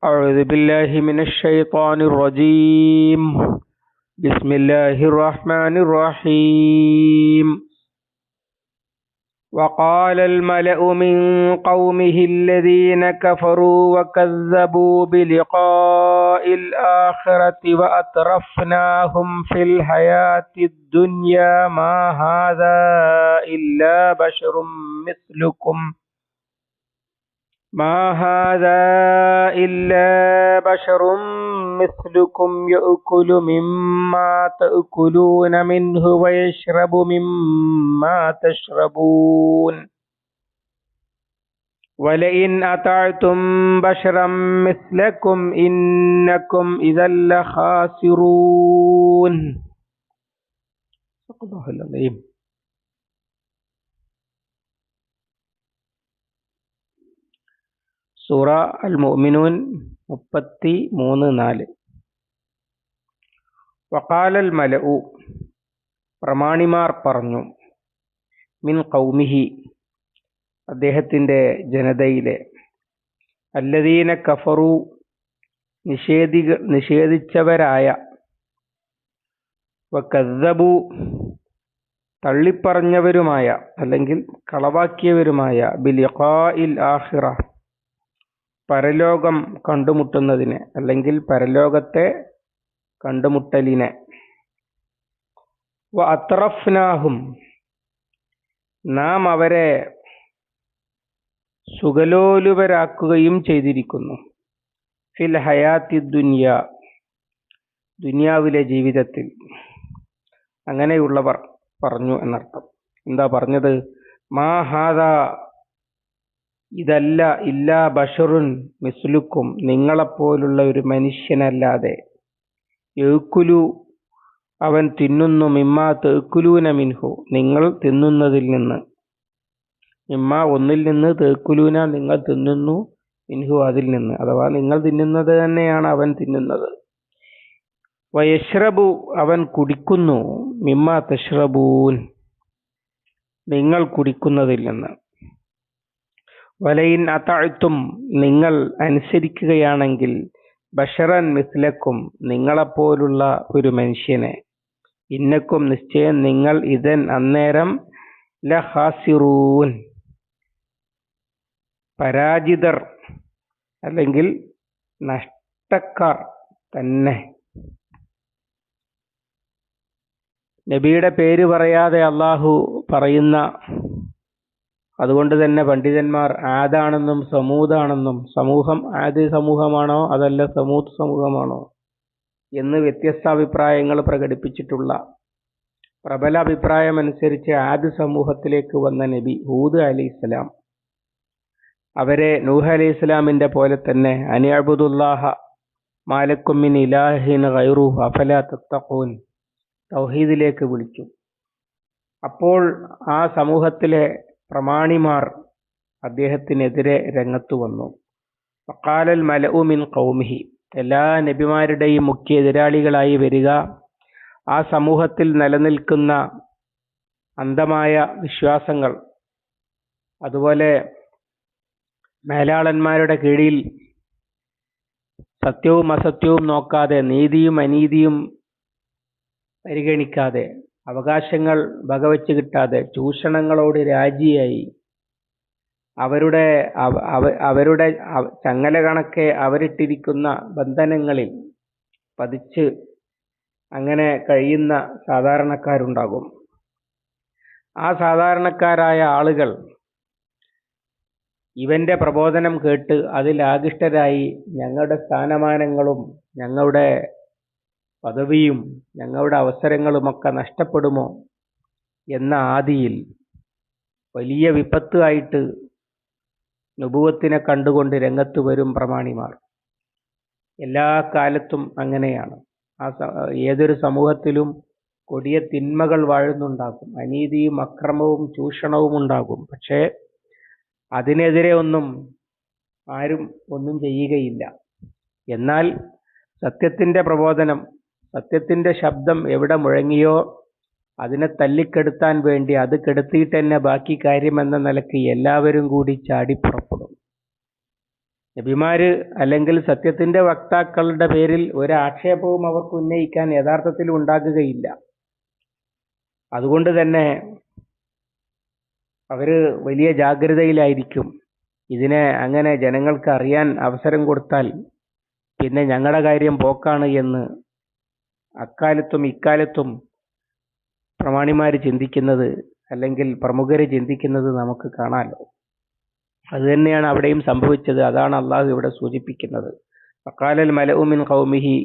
أعوذ بالله من الشيطان الرجيم. بسم الله الرحمن الرحيم. وقال الملأ من قومه الذين كفروا وكذبوا بلقاء الآخرة وأترفناهم في الحياة الدنيا ما هذا إلا بشر مثلكم يأكل مما تأكلون منه ويشرب مما تشربون ولئن أطعتم بشرا مثلكم إنكم إذا لخاسرون. صدق الله العظيم. സൂറ അൽ മുഅ്മിനൂൻ 33:4. വഖാലൽ മലഉ, പ്രമാണിമാർ പറഞ്ഞു, മിൻ ഖൗമിഹി, അദ്ദേഹത്തിൻ്റെ ജനതയിലെ, അല്ലദീന കഫറു, നിഷേധിച്ചവരായ, വകദ്ദബു, തള്ളിപ്പറഞ്ഞവരുമായ അല്ലെങ്കിൽ കളവാക്കിയവരുമായ, ബിലിഖാഇൽ ആഖിറ, പരലോകം കണ്ടുമുട്ടുന്നതിനെ അല്ലെങ്കിൽ പരലോകത്തെ കണ്ടുമുട്ടലിനെ, വ അത്രഫ്നാഹും, നാം അവരെ സുഖലോലുപരാക്കുകയും ചെയ്തിരിക്കുന്നു, ഫിൽ ഹയാത്തി ദുനിയ, ദുനിയാവിലെ ജീവിതത്തിൽ. അങ്ങനെയുള്ളവർ പറഞ്ഞു എന്നർത്ഥം. എന്താ പറഞ്ഞത്? മാ ഹാദാ, ഇതല്ല, ഇല്ലാ ബഷറുൻ മിസ്ലുക്കും, നിങ്ങളെപ്പോലുള്ള ഒരു മനുഷ്യനല്ലാതെ, യഅ്കുലു, അവൻ തിന്നുന്നു, മിമ്മാ തഅ്കുലൂന മിൻഹു, നിങ്ങൾ തിന്നുന്നതിൽ നിന്ന്, മിമ്മാ ഒന്നിൽ നിന്ന്, തഅ്കുലൂന നിങ്ങൾ തിന്നുന്നു, മിൻഹു അതിൽ നിന്ന്, അഥവാ നിങ്ങൾ തിന്നുന്നത് തന്നെയാണ് അവൻ തിന്നുന്നത്. വയശ്രബു, അവൻ കുടിക്കുന്നു, മിമ്മാ തശ്രബൂൻ, നിങ്ങൾ കുടിക്കുന്നതിൽ നിന്ന്. വലയിൻ അതഅ്തും, നിങ്ങൾ അനുസരിക്കുകയാണെങ്കിൽ, ബഷറൻ മിസ്ലക്കും, നിങ്ങളെപ്പോലുള്ള ഒരു മനുഷ്യനെ, ഇന്നക്കും, നിശ്ചയം നിങ്ങൾ, ഇദൻ അന്നേരം, ലഖാസിറൂൻ, പരാജിതർ അല്ലെങ്കിൽ നഷ്ടക്കാർ തന്നെ. നബിയുടെ പേര് പറയാതെ അള്ളാഹു പറയുന്ന, അതുകൊണ്ട് തന്നെ പണ്ഡിതന്മാർ ആദാണെന്നും സമൂദാണെന്നും, സമൂഹം ആദ് സമൂഹമാണോ അതല്ല സമൂദ് സമൂഹമാണോ എന്ന് വ്യത്യസ്ത അഭിപ്രായങ്ങൾ പ്രകടിപ്പിച്ചിട്ടുള്ള പ്രബല അഭിപ്രായമനുസരിച്ച് ആദ് സമൂഹത്തിലേക്ക് വന്ന നബി ഹൂദ് അലൈഹിസ്സലാം, അവരെ നൂഹ് അലൈഹിസ്സലാമിന്റെ പോലെ തന്നെ അനിഅബ്ദുല്ലാഹ മാലക്കും മിൻ ഇലാഹിൻ ഗൈറുഹു അഫലാ തത്തഖൂൻ, തൗഹീദിലേക്ക് വിളിച്ചു. അപ്പോൾ ആ സമൂഹത്തിലെ പ്രമാണിമാർ അദ്ദേഹത്തിനെതിരെ രംഗത്തു വന്നു. വഖാലൽ മലഉ മിൻ ഖൗമിഹി, എല്ലാ നബിമാരുടെയും മുഖ്യ എതിരാളികളായി വരിക ആ സമൂഹത്തിൽ നിലനിൽക്കുന്ന അന്ധമായ വിശ്വാസങ്ങൾ, അതുപോലെ മേലാളന്മാരുടെ കീഴിൽ സത്യവും അസത്യവും നോക്കാതെ, നീതിയും അനീതിയും പരിഗണിക്കാതെ, അവകാശങ്ങൾ വകവെച്ച് കിട്ടാതെ, ചൂഷണങ്ങളോട് രാജിയായി, അവരുടെ ചങ്ങല കണക്കെ അവരിട്ടിരിക്കുന്ന ബന്ധനങ്ങളിൽ പതിച്ച് അങ്ങനെ കഴിയുന്ന സാധാരണക്കാരുണ്ടാകും. ആ സാധാരണക്കാരായ ആളുകൾ ഇവന്റെ പ്രബോധനം കേട്ട് അതിൽ ആകൃഷ്ടരായി, ഞങ്ങളുടെ സ്ഥാനമാനങ്ങളും ഞങ്ങളുടെ പദവിയും ഞങ്ങളുടെ അവസരങ്ങളുമൊക്കെ നഷ്ടപ്പെടുമോ എന്ന ആദിയിൽ വലിയ വിപത്ത് ആയിട്ട് നുബുവത്തിനെ കണ്ടുകൊണ്ട് രംഗത്ത് വരും പ്രമാണിമാർ. എല്ലാ കാലത്തും അങ്ങനെയാണ്. ഏതൊരു സമൂഹത്തിലും കൊടിയ തിന്മകൾ വാഴുന്നുണ്ടാകും, അനീതിയും അക്രമവും ചൂഷണവും ഉണ്ടാകും. പക്ഷേ അതിനെതിരെ ആരും ഒന്നും ചെയ്യുകയില്ല. എന്നാൽ സത്യത്തിന്റെ പ്രബോധനം, സത്യത്തിന്റെ ശബ്ദം എവിടെ മുഴങ്ങിയോ അതിനെ തല്ലിക്കെടുത്താൻ വേണ്ടി, അത് കെടുത്തിയിട്ട് തന്നെ ബാക്കി കാര്യമെന്ന നിലയ്ക്ക് എല്ലാവരും കൂടി ചാടിപ്പുറപ്പെടും. നബിമാര് അല്ലെങ്കിൽ സത്യത്തിന്റെ വക്താക്കളുടെ പേരിൽ ഒരു ആക്ഷേപവും അവർക്ക് ഉന്നയിക്കാൻ യഥാർത്ഥത്തിൽ ഉണ്ടാകുകയില്ല. അതുകൊണ്ട് തന്നെ അവര് വലിയ ജാഗ്രതയിലായിരിക്കും. ഇതിനെ അങ്ങനെ ജനങ്ങൾക്ക് അറിയാൻ അവസരം കൊടുത്താൽ പിന്നെ ഞങ്ങളുടെ കാര്യം പോക്കാണ് എന്ന് അക്കാലത്തും ഇക്കാലത്തും പ്രമാണിമാര് ചിന്തിക്കുന്നത് അല്ലെങ്കിൽ പ്രമുഖര് ചിന്തിക്കുന്നത് നമുക്ക് കാണാമല്ലോ. അത് തന്നെയാണ് അവിടെയും സംഭവിച്ചത്. അതാണ് അള്ളാഹു ഇവിടെ സൂചിപ്പിക്കുന്നത്. വഖാലൽ മലഉ മിൻ ഖൗമിഹി,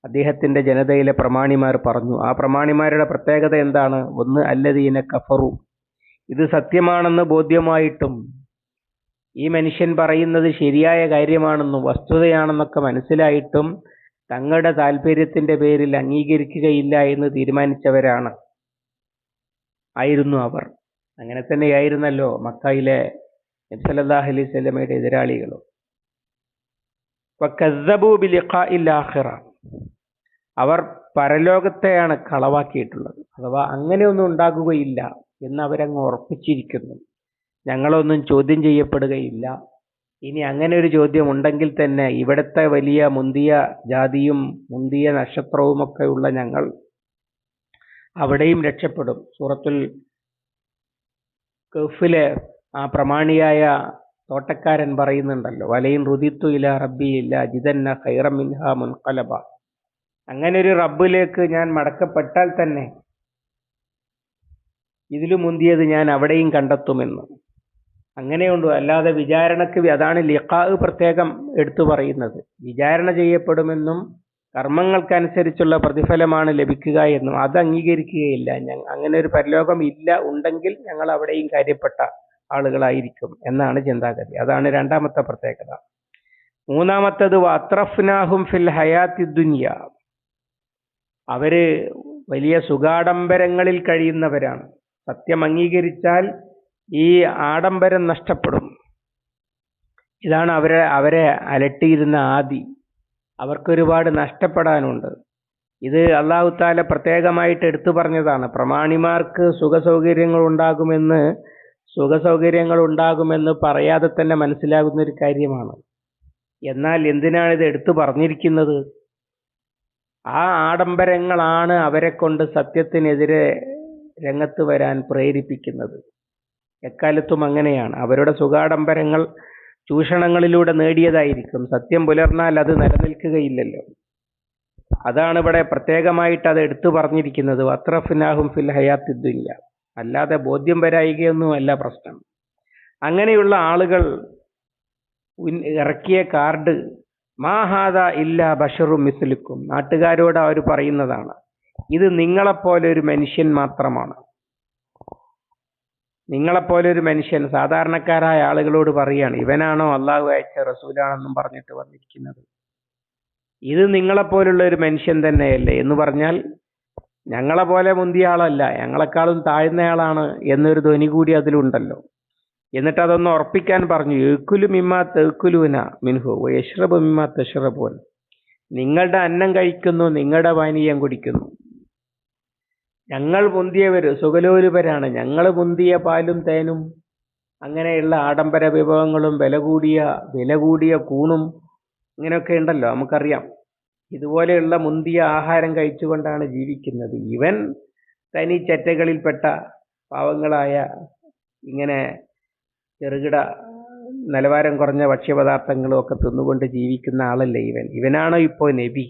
അദ്ദേഹത്തിന്റെ ജനതയിലെ പ്രമാണിമാർ പറഞ്ഞു. ആ പ്രമാണിമാരുടെ പ്രത്യേകത എന്താണ്? ഒന്ന്, അല്ലദീന കഫറു, ഇത് സത്യമാണെന്ന് ബോധ്യമായിട്ടും ഈ മനുഷ്യൻ പറയുന്നത് ശരിയായ കാര്യമാണെന്നും വസ്തുതയാണെന്നൊക്കെ മനസ്സിലായിട്ടും തങ്ങളുടെ താല്പര്യത്തിന്റെ പേരിൽ അംഗീകരിക്കുകയില്ല എന്ന് തീരുമാനിച്ചവരാണ് ആയിരുന്നു അവർ. അങ്ങനെ തന്നെയായിരുന്നല്ലോ മക്കയിലെ നബി സല്ലല്ലാഹു അലൈഹി വസല്ലമയുടെ എതിരാളികളും. വകസ്സബൂ ബിലിഖാഇൽ ആഖിറ, അവർ പരലോകത്തെയാണ് കളവാക്കിയിട്ടുള്ളത്. അഥവാ അങ്ങനെയൊന്നും ഉണ്ടാകുകയില്ല എന്ന് അവരങ്ങ് ഉറപ്പിച്ചിരിക്കുന്നു. ഞങ്ങളൊന്നും ചോദ്യം ചെയ്യപ്പെടുകയില്ല. ഇനി അങ്ങനെ ഒരു ചോദ്യം ഉണ്ടെങ്കിൽ തന്നെ ഇവിടുത്തെ വലിയ മുന്തിയ ജാതിയും മുന്തിയ നക്ഷത്രവുമൊക്കെ ഉള്ള ഞങ്ങൾ അവിടെയും രക്ഷപ്പെടും. സൂറത്തുൽ കഹ്ഫിലെ ആ പ്രമാണിയായ തോട്ടക്കാരൻ പറയുന്നുണ്ടല്ലോ, വലയിൻ റുദിത്തു ഇലാ റബ്ബി ഇല്ലാ ജിദന്ന ഖൈറൻ മിൻഹാ മുൻഖലബ, അങ്ങനെ ഒരു റബ്ബിലേക്ക് ഞാൻ മടക്കപ്പെട്ടാൽ തന്നെ ഇതിലും മുന്തിയത് ഞാൻ അവിടെയും കണ്ടെത്തുമെന്ന്. അങ്ങനെയുണ്ട്. അല്ലാതെ വിചാരണക്ക്, അതാണ് ലിഖാ പ്രത്യേകം എടുത്തു പറയുന്നത്, വിചാരണ ചെയ്യപ്പെടുമെന്നും കർമ്മങ്ങൾക്കനുസരിച്ചുള്ള പ്രതിഫലമാണ് ലഭിക്കുക എന്നും അത് അംഗീകരിക്കുകയില്ല. അങ്ങനെ ഒരു പരലോകം ഇല്ല, ഉണ്ടെങ്കിൽ ഞങ്ങൾ അവിടെയും കാര്യപ്പെട്ട ആളുകളായിരിക്കും എന്നാണ് ചിന്താഗതി. അതാണ് രണ്ടാമത്തെ പ്രത്യേകത. മൂന്നാമത്തത് വഅത്രഫ്നാഹും ഫിൽ ഹയാത്തി ദുനിയ, അവര് വലിയ സുഖാഡംബരങ്ങളിൽ കഴിയുന്നവരാണ്. സത്യം അംഗീകരിച്ചാൽ ഈ ആഡംബരം നഷ്ടപ്പെടും. ഇതാണ് അവരെ അലട്ടിയിരുന്ന ആദി. അവർക്കൊരുപാട് നഷ്ടപ്പെടാനുണ്ട്. ഇത് അല്ലാഹു തആല പ്രത്യേകമായിട്ട് എടുത്തു പറഞ്ഞതാണ്. പ്രമാണിമാർക്ക് സുഖസൗകര്യങ്ങൾ ഉണ്ടാകുമെന്ന് പറയാതെ തന്നെ മനസ്സിലാകുന്ന ഒരു കാര്യമാണ്. എന്നാൽ എന്തിനാണ് ഇത് എടുത്തു പറഞ്ഞിരിക്കുന്നത്? ആ ആഡംബരങ്ങളാണ് അവരെ കൊണ്ട് സത്യത്തിനെതിരെ രംഗത്ത് വരാൻ പ്രേരിപ്പിക്കുന്നത്. എക്കാലത്തും അങ്ങനെയാണ്. അവരുടെ സുഖാഡംബരങ്ങൾ ചൂഷണങ്ങളിലൂടെ നേടിയതായിരിക്കും. സത്യം പുലർന്നാൽ അത് നിലനിൽക്കുകയില്ലല്ലോ. അതാണ് ഇവിടെ പ്രത്യേകമായിട്ട് അത് എടുത്തു പറഞ്ഞിരിക്കുന്നത്. വഅത്രഫ്നാഹും ഫിൽ ഹയാത്തി ദുനിയ, അല്ലാതെ ബോധ്യം വരായികയൊന്നുമല്ല പ്രശ്നം. അങ്ങനെയുള്ള ആളുകൾ ഇറക്കിയ കാർഡ് മാ ഹാദാ ഇല്ലാ ബശറും മിസ്ലുക്കും, നാട്ടുകാരോട് അവർ പറയുന്നതാണ്, ഇത് നിങ്ങളെപ്പോലെ ഒരു മനുഷ്യൻ മാത്രമാണ്. നിങ്ങളെപ്പോലെ ഒരു മനുഷ്യൻ, സാധാരണക്കാരായ ആളുകളോട് പറയാണ്, ഇവനാണോ അള്ളാഹു അയച്ച റസൂലാണെന്നും പറഞ്ഞിട്ട് വന്നിരിക്കുന്നത്? ഇത് നിങ്ങളെപ്പോലുള്ള ഒരു മനുഷ്യൻ തന്നെയല്ലേ എന്ന് പറഞ്ഞാൽ ഞങ്ങളെ പോലെ മുന്തിയ ആളല്ല, ഞങ്ങളെക്കാളും താഴ്ന്നയാളാണ് എന്നൊരു ധ്വനി കൂടി അതിലുണ്ടല്ലോ. എന്നിട്ട് അതൊന്ന് ഉറപ്പിക്കാൻ പറഞ്ഞു, യഅ്കുലു മിമ്മാ തഅ്കുലൂന മിൻഹു വയശ്റബു മിമ്മാ തശ്റബൂൻ, നിങ്ങളുടെ അന്നം കഴിക്കുന്നു, നിങ്ങളുടെ പാനീയം കുടിക്കുന്നു. ഞങ്ങൾ മുന്തിയവര് സുഖലോലുപരാണ്, ഞങ്ങൾ മുന്തിയ പാലും തേനും അങ്ങനെയുള്ള ആഡംബര വിഭവങ്ങളും വില കൂടിയ കൂണും ഇങ്ങനെയൊക്കെ ഉണ്ടല്ലോ, നമുക്കറിയാം. ഇതുപോലെയുള്ള മുന്തിയ ആഹാരം കഴിച്ചുകൊണ്ടാണ് ജീവിക്കുന്നത്. ഇവൻ തനി ചെറ്റകളിൽപ്പെട്ട പാവങ്ങളായ ഇങ്ങനെ ചെറുകിട നിലവാരം കുറഞ്ഞ ഭക്ഷ്യപദാർത്ഥങ്ങളും ഒക്കെ തിന്നുകൊണ്ട് ജീവിക്കുന്ന ആളല്ലേ ഇവനാണോ ഇപ്പോൾ നബി?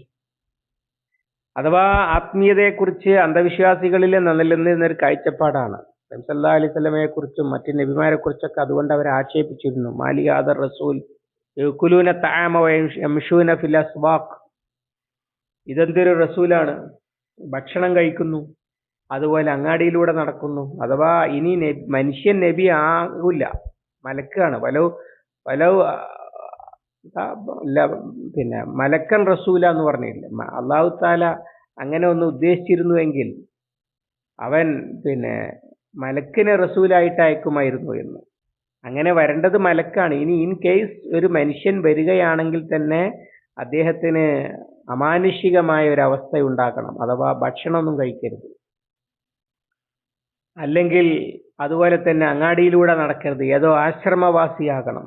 അഥവാ ആത്മീയതയെക്കുറിച്ച് അന്ധവിശ്വാസികളിൽ നിലനിന്നിരുന്നൊരു കാഴ്ചപ്പാടാണ്. നബി സല്ലല്ലാഹു അലൈഹി വസല്ലമയെ കുറിച്ചും മറ്റു നബിമാരെ കുറിച്ചൊക്കെ അതുകൊണ്ട് അവർ ആക്ഷേപിച്ചിരുന്നു. മാലി ഹാദർ റസൂൽ യഅ്കുലൂന തആമ വയംശൂന ഫിൽ അസ്വാഖ്, ഇതെന്തൊരു റസൂലാണ്, ഭക്ഷണം കഴിക്കുന്നു അതുപോലെ അങ്ങാടിയിലൂടെ നടക്കുന്നു. അഥവാ ഇനി മനുഷ്യൻ നബി ആകില്ല, മലക്കാണ്. പിന്നെ മലക്കൻ റസൂല എന്ന് പറഞ്ഞില്ല. അല്ലാഹു തആല അങ്ങനെ ഒന്ന് ഉദ്ദേശിച്ചിരുന്നുവെങ്കിൽ അവൻ മലക്കിനെ റസൂലായിട്ട് അയക്കുമായിരുന്നു എന്ന്. അങ്ങനെ വരേണ്ടത് മലക്കാണ്. ഇനി ഇൻ കേസ് ഒരു മനുഷ്യൻ വരികയാണെങ്കിൽ തന്നെ അദ്ദേഹത്തിന് അമാനുഷികമായ ഒരു അവസ്ഥ ഉണ്ടാക്കണം. അഥവാ ഭക്ഷണമൊന്നും കഴിക്കരുത്, അല്ലെങ്കിൽ അതുപോലെ തന്നെ അങ്ങാടിയിലൂടെ നടക്കരുത്, ഏതോ ആശ്രമവാസിയാകണം.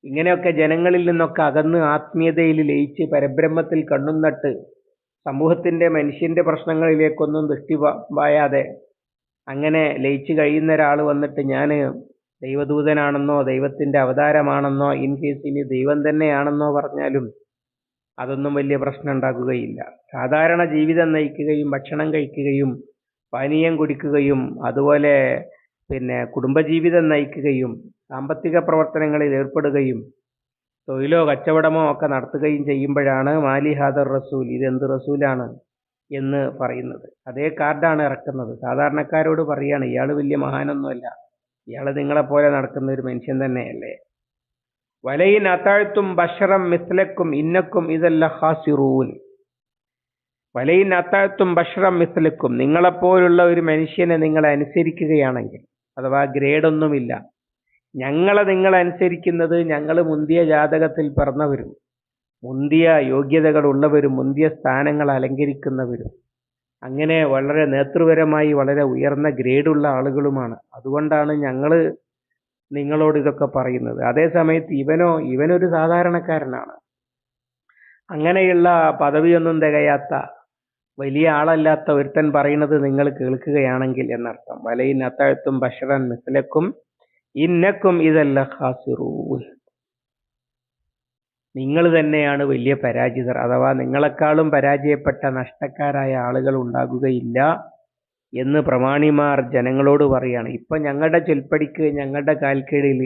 ഇങ്ങനെയൊക്കെ ജനങ്ങളിൽ നിന്നൊക്കെ അകന്ന് ആത്മീയതയിൽ ലയിച്ച് പരബ്രഹ്മത്തിൽ കണ്ണും നട്ട് സമൂഹത്തിന്റെ മനുഷ്യന്റെ പ്രശ്നങ്ങളിലേക്കൊന്നും ദൃഷ്ടി പായാതെ അങ്ങനെ ലയിച്ചു കഴിയുന്ന ഒരാൾ വന്നിട്ട് ഞാൻ ദൈവദൂതനാണെന്നോ ദൈവത്തിന്റെ അവതാരമാണെന്നോ ഇൻ കേസ് ഇനി ദൈവം തന്നെയാണെന്നോ പറഞ്ഞാലും അതൊന്നും വലിയ പ്രശ്നം ഉണ്ടാക്കുകയില്ല. സാധാരണ ജീവിതം നയിക്കുകയും ഭക്ഷണം കഴിക്കുകയും പാനീയം കുടിക്കുകയും അതുപോലെ കുടുംബജീവിതം നയിക്കുകയും സാമ്പത്തിക പ്രവർത്തനങ്ങളിൽ ഏർപ്പെടുകയും തൊഴിലോ കച്ചവടമോ ഒക്കെ നടത്തുകയും ചെയ്യുമ്പോഴാണ് മാലി ഹാദർ റസൂൽ, ഇതെന്ത് റസൂലാണ് എന്ന് പറയുന്നത്. അതേ കാർഡാണ് ഇറക്കുന്നത്. സാധാരണക്കാരോട് പറയാണ്, ഇയാൾ വലിയ മഹാനൊന്നുമല്ല, ഇയാൾ നിങ്ങളെപ്പോലെ നടക്കുന്ന ഒരു മനുഷ്യൻ തന്നെയല്ലേ. വലയിൻ അതാഴ്ത്തും ബഷറം മിസ്ലക്കും ഇന്നക്കും ഇതല്ല ഖാസിറൂൻ. വലയിൻ അതാഴ്ത്തും ബഷറം മിസ്ലക്കും, നിങ്ങളെപ്പോലുള്ള ഒരു മനുഷ്യനെ നിങ്ങൾ അനുസരിക്കുകയാണെങ്കിൽ, അഥവാ ഗ്രേഡൊന്നുമില്ല, ഞങ്ങളെ നിങ്ങൾ അനുസരിക്കുന്നത് ഞങ്ങൾ മുന്തിയ ജാതകത്തിൽ പിറന്നവരും മുന്തിയ യോഗ്യതകൾ ഉള്ളവരും മുന്തിയ സ്ഥാനങ്ങൾ അലങ്കരിക്കുന്നവരും അങ്ങനെ വളരെ നേതൃപരമായി വളരെ ഉയർന്ന ഗ്രേഡുള്ള ആളുകളുമാണ്. അതുകൊണ്ടാണ് ഞങ്ങൾ നിങ്ങളോട് ഇതൊക്കെ പറയുന്നത്. അതേ സമയത്ത് ഇവനൊരു സാധാരണക്കാരനാണ്. അങ്ങനെയുള്ള പദവിയൊന്നും തികയാത്ത വലിയ ആളല്ലാത്ത ഒരുത്തൻ പറയുന്നത് നിങ്ങൾ കേൾക്കുകയാണെങ്കിൽ എന്നർത്ഥം. വലയിൻ അത്താഴ്ത്തും ബഷറൻ മിസ്ലക്കും ഇന്നക്കും ഇതല്ല ഖാസിറൂൻ. നിങ്ങൾ തന്നെയാണ് വലിയ പരാജിതർ, അഥവാ നിങ്ങളെക്കാളും പരാജയപ്പെട്ട നഷ്ടക്കാരായ ആളുകൾ ഉണ്ടാകുകയില്ല എന്ന് പ്രമാണിമാർ ജനങ്ങളോട് പറയാണ്. ഇപ്പൊ ഞങ്ങളുടെ ചൊൽപ്പടിക്ക് ഞങ്ങളുടെ കാൽക്കീഴിൽ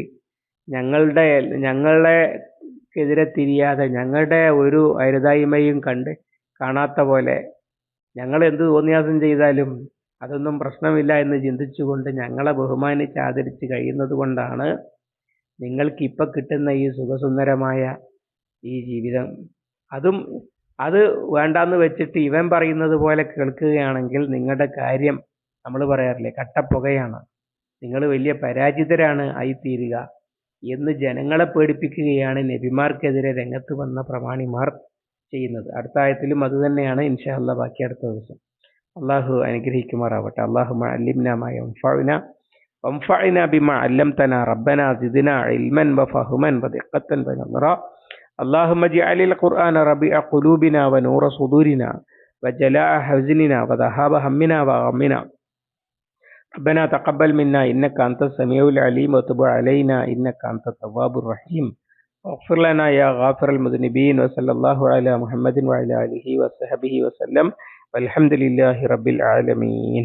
ഞങ്ങളെക്കെതിരെ തിരിയാതെ ഞങ്ങളുടെ ഒരു അരുതായ്മയും കാണാത്ത പോലെ ഞങ്ങൾ എന്ത് തോന്നിയാസം ചെയ്താലും അതൊന്നും പ്രശ്നമില്ല എന്ന് ചിന്തിച്ചുകൊണ്ട് ഞങ്ങളെ ബഹുമാനിച്ച് ആദരിച്ച് കഴിയുന്നത് കൊണ്ടാണ് നിങ്ങൾക്ക് ഇപ്പൊ കിട്ടുന്ന ഈ സുഖസുന്ദരമായ ഈ ജീവിതം. അത് വേണ്ടാന്ന് വെച്ചിട്ട് ഇവൻ പറയുന്നത് പോലെ കേൾക്കുകയാണെങ്കിൽ നിങ്ങളുടെ കാര്യം നമ്മൾ പറയാറില്ലേ, കട്ടപ്പുകയാണ്, നിങ്ങൾ വലിയ പരാജിതരാണ് ആയിത്തീരുക എന്ന് ജനങ്ങളെ പേടിപ്പിക്കുകയാണ് നബിമാർക്കെതിരെ രംഗത്ത് വന്ന പ്രമാണിമാർ ചെയ്യുന്നത്. അടുത്ത ആയത്തിലും അത് തന്നെയാണ്. ഇൻഷാ അല്ലാഹ് ബാക്കി അടുത്ത ദിവസം. അള്ളാഹു അനുഗ്രഹിക്കുമാറാവട്ടെ. അല്ലാഹുമ്മ അല്ലിംനാ മാ യൻഫഉനാ വൻഫഅനാ ബിമാ അല്ലംതനാ റബ്ബനാ സിദ്നാ ഇൽമൻ വഫഹ്മൻ വദിഖ്ഖത്തൻ വനദറ. اللهم اجعل القرآن ربيع قلوبنا ونور صدورنا وجلاء حزننا وذهاب همنا وغمنا. ربنا تقبل منا إنك أنت السميع العليم وتب علينا إنك أنت التواب الرحيم واغفر لنا يا غافر المذنبين. وصلى الله على محمد وعلى آله وصحبه وسلم والحمد لله رب العالمين.